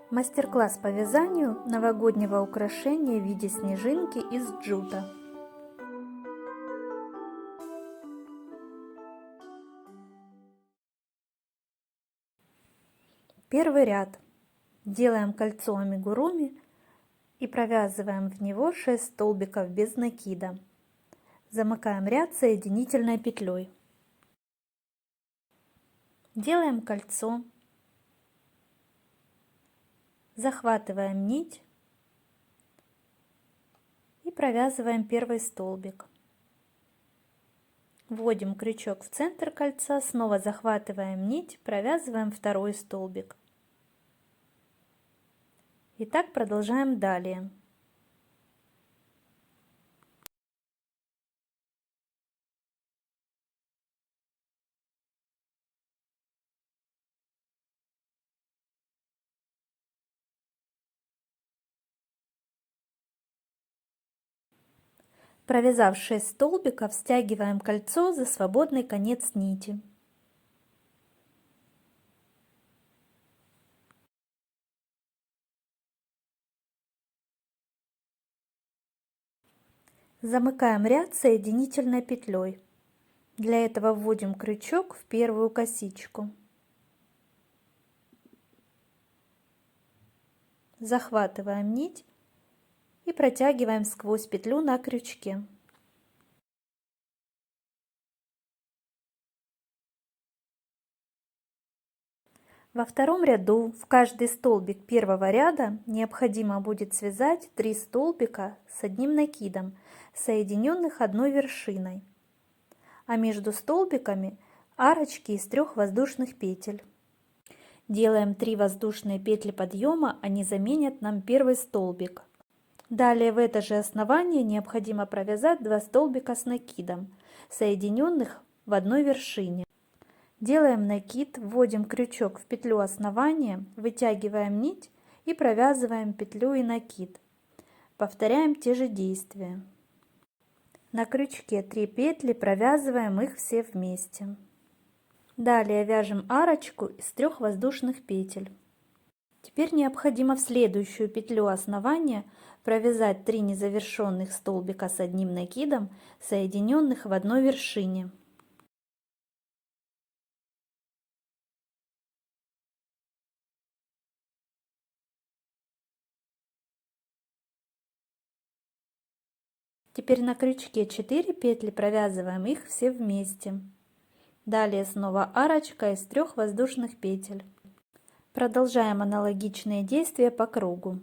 Мастер-класс по вязанию новогоднего украшения в виде снежинки из джута. Первый ряд. Делаем кольцо амигуруми и провязываем в него 6 столбиков без накида. Замыкаем ряд соединительной петлей. Делаем кольцо. Захватываем нить и провязываем первый столбик. Вводим крючок в центр кольца, снова захватываем нить, провязываем второй столбик. И так продолжаем далее. Провязав 6 столбиков, стягиваем кольцо за свободный конец нити. Замыкаем ряд соединительной петлей. Для этого вводим крючок в первую косичку. Захватываем нить и протягиваем сквозь петлю на крючке. Во втором ряду в каждый столбик первого ряда необходимо будет связать 3 столбика с одним накидом, соединенных одной вершиной, а между столбиками арочки из 3 воздушных петель. Делаем 3 воздушные петли подъема, они заменят нам первый столбик. Далее в это же основание необходимо провязать 2 столбика с накидом, соединенных в одной вершине. Делаем накид, вводим крючок в петлю основания, вытягиваем нить и провязываем петлю и накид. Повторяем те же действия. На крючке 3 петли, провязываем их все вместе. Далее вяжем арочку из 3 воздушных петель. Теперь необходимо в следующую петлю основания провязать 3 незавершенных столбика с одним накидом, соединенных в одной вершине. Теперь на крючке 4 петли, провязываем их все вместе. Далее снова арочка из 3 воздушных петель. Продолжаем аналогичные действия по кругу.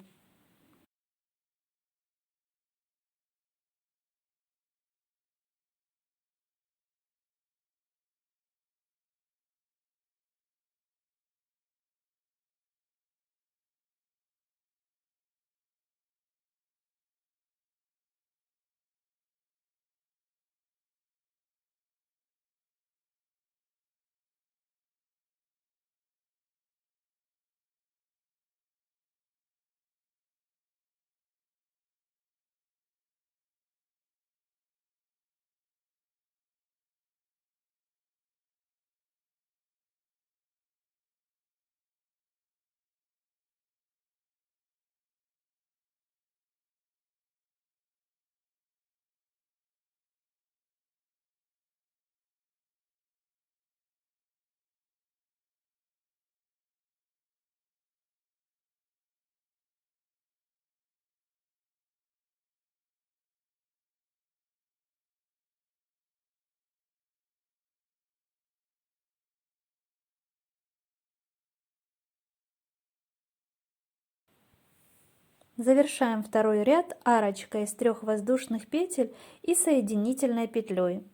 Завершаем второй ряд арочкой из 3 воздушных петель и соединительной петлей.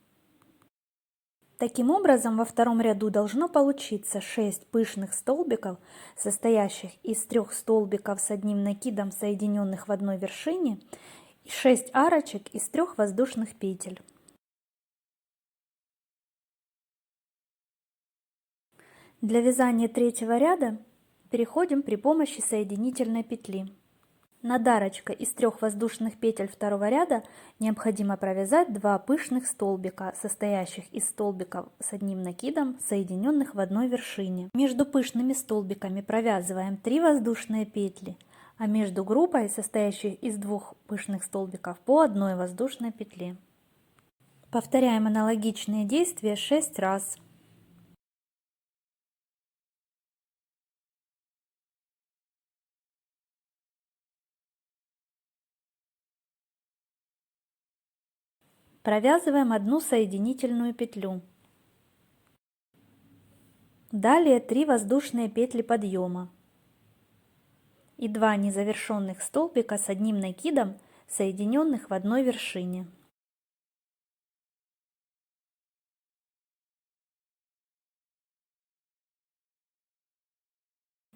Таким образом, во втором ряду должно получиться 6 пышных столбиков, состоящих из 3 столбиков с одним накидом, соединенных в одной вершине, и 6 арочек из 3 воздушных петель. Для вязания третьего ряда переходим при помощи соединительной петли. Над арочкой из 3 воздушных петель второго ряда необходимо провязать 2 пышных столбика, состоящих из столбиков с одним накидом, соединенных в одной вершине. Между пышными столбиками провязываем 3 воздушные петли, а между группой, состоящей из 2 пышных столбиков, по 1 воздушной петле. Повторяем аналогичные действия 6 раз. Провязываем 1 соединительную петлю. Далее 3 воздушные петли подъема и 2 незавершенных столбика с одним накидом, соединенных в одной вершине.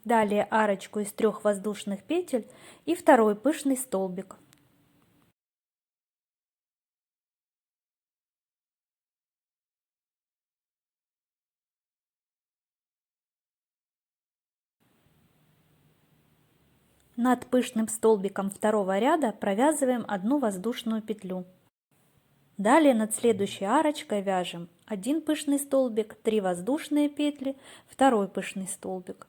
Далее арочку из 3 воздушных петель и второй пышный столбик. Над пышным столбиком второго ряда провязываем 1 воздушную петлю. Далее над следующей арочкой вяжем 1 пышный столбик, 3 воздушные петли, второй пышный столбик.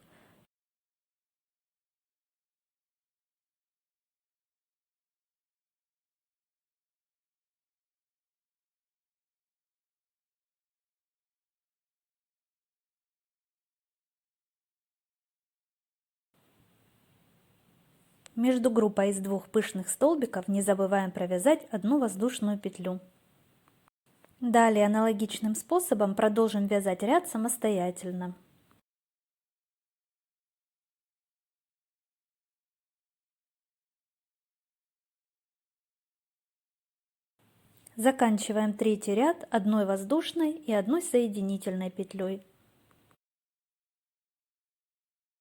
Между группой из 2 пышных столбиков не забываем провязать 1 воздушную петлю. Далее аналогичным способом продолжим вязать ряд самостоятельно. Заканчиваем третий ряд 1 воздушной и 1 соединительной петлей.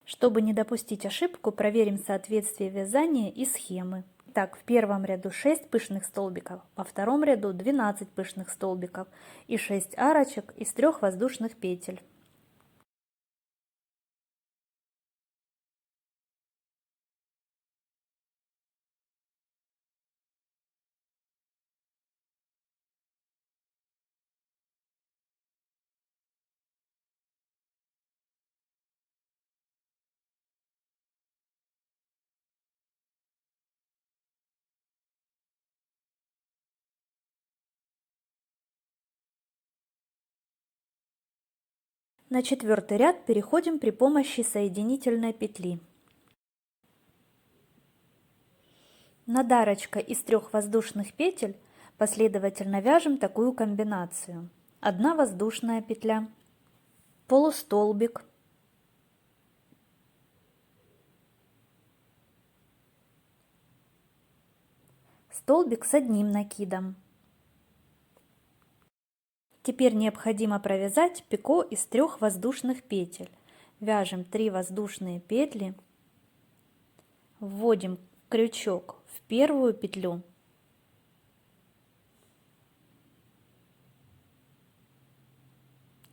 Чтобы не допустить ошибку, проверим соответствие вязания и схемы. Так, в первом ряду 6 пышных столбиков, во втором ряду 12 пышных столбиков и 6 арочек из 3 воздушных петель. На четвертый ряд переходим при помощи соединительной петли. Над арочкой из 3 воздушных петель последовательно вяжем такую комбинацию: 1 воздушная петля, полустолбик, столбик с одним накидом. Теперь необходимо провязать пико из 3 воздушных петель. Вяжем 3 воздушные петли, вводим крючок в первую петлю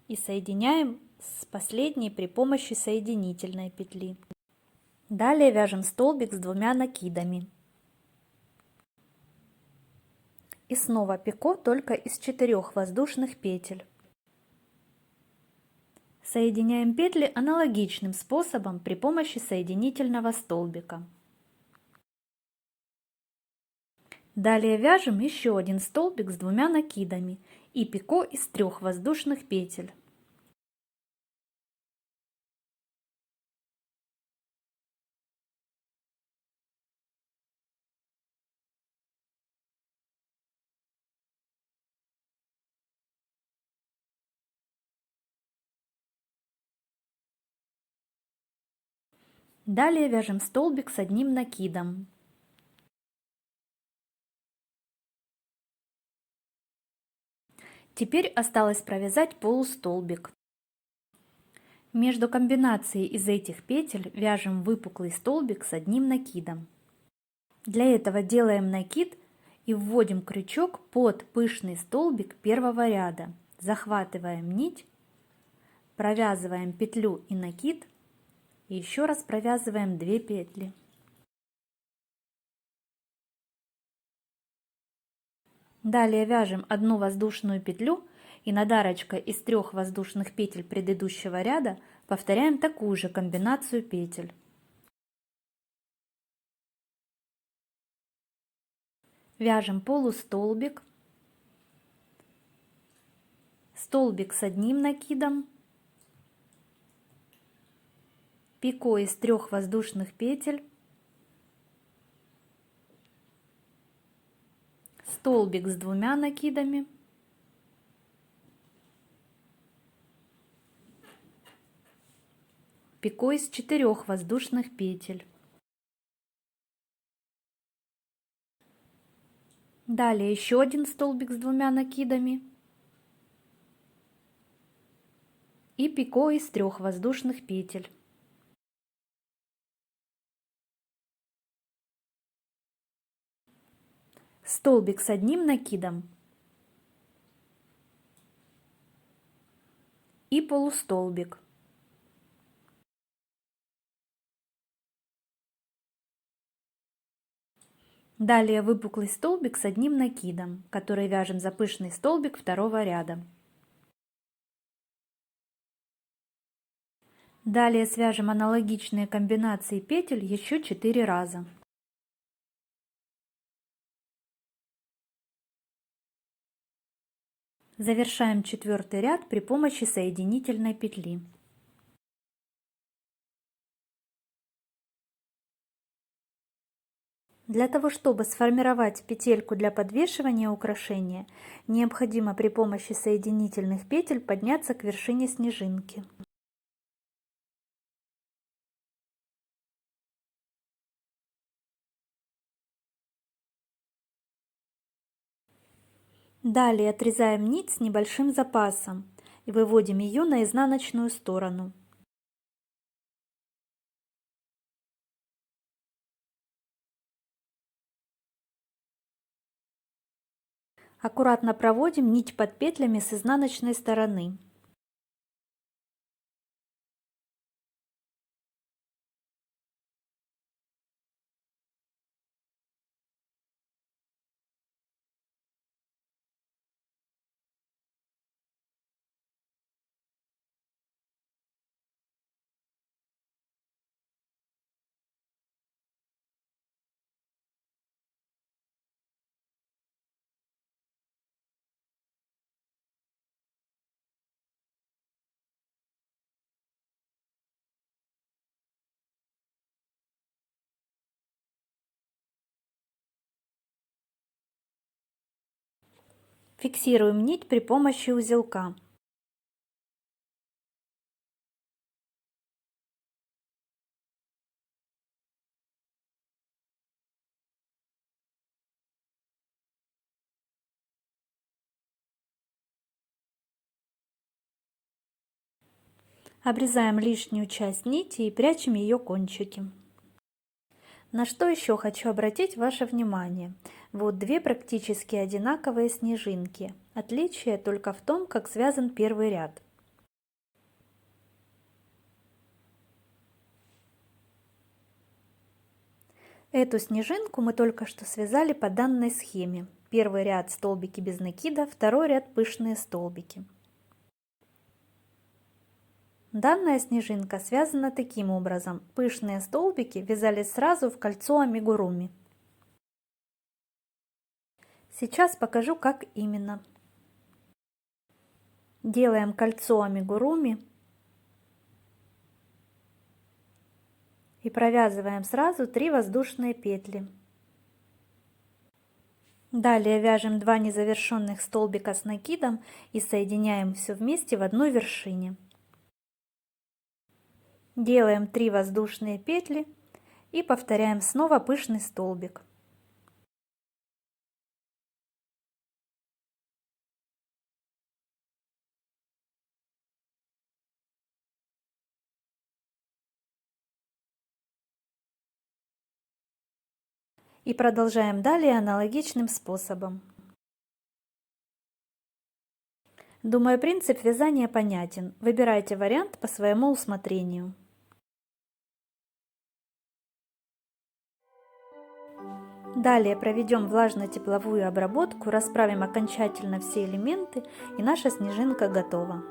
и соединяем с последней при помощи соединительной петли. Далее вяжем столбик с 2 накидами. И снова пико, только из 4 воздушных петель. Соединяем петли аналогичным способом при помощи соединительного столбика. Далее вяжем еще 1 столбик с 2 накидами и пико из 3 воздушных петель. Далее вяжем столбик с одним накидом. Теперь осталось провязать полустолбик. Между комбинацией из этих петель вяжем выпуклый столбик с одним накидом. Для этого делаем накид и вводим крючок под пышный столбик первого ряда. Захватываем нить, провязываем петлю и накид, и еще раз провязываем 2 петли. Далее вяжем одну воздушную петлю и над арочкой из 3 воздушных петель предыдущего ряда повторяем такую же комбинацию петель. Вяжем полустолбик, столбик с одним накидом, пико из 3 воздушных петель, столбик с 2 накидами, пико из 4 воздушных петель. Далее еще один столбик с 2 накидами и пико из 3 воздушных петель. Столбик с одним накидом и полустолбик. Далее выпуклый столбик с одним накидом, который вяжем за пышный столбик 2 ряда. Далее свяжем аналогичные комбинации петель еще 4 раза. Завершаем 4-й ряд при помощи соединительной петли. Для того, чтобы сформировать петельку для подвешивания украшения, необходимо при помощи соединительных петель подняться к вершине снежинки. Далее отрезаем нить с небольшим запасом и выводим ее на изнаночную сторону. Аккуратно проводим нить под петлями с изнаночной стороны. Фиксируем нить при помощи узелка. Обрезаем лишнюю часть нити и прячем ее кончики. На что еще хочу обратить ваше внимание. Вот 2 практически одинаковые снежинки. Отличие только в том, как связан первый ряд. Эту снежинку мы только что связали по данной схеме. Первый ряд столбики без накида, второй ряд пышные столбики. Данная снежинка связана таким образом. Пышные столбики вязались сразу в кольцо амигуруми. Сейчас покажу, как именно. Делаем кольцо амигуруми и провязываем сразу 3 воздушные петли. Далее вяжем 2 незавершенных столбика с накидом и соединяем все вместе в одной вершине. Делаем 3 воздушные петли и повторяем снова пышный столбик. И продолжаем далее аналогичным способом. Думаю, принцип вязания понятен. Выбирайте вариант по своему усмотрению. Далее проведем влажно-тепловую обработку, расправим окончательно все элементы, и наша снежинка готова.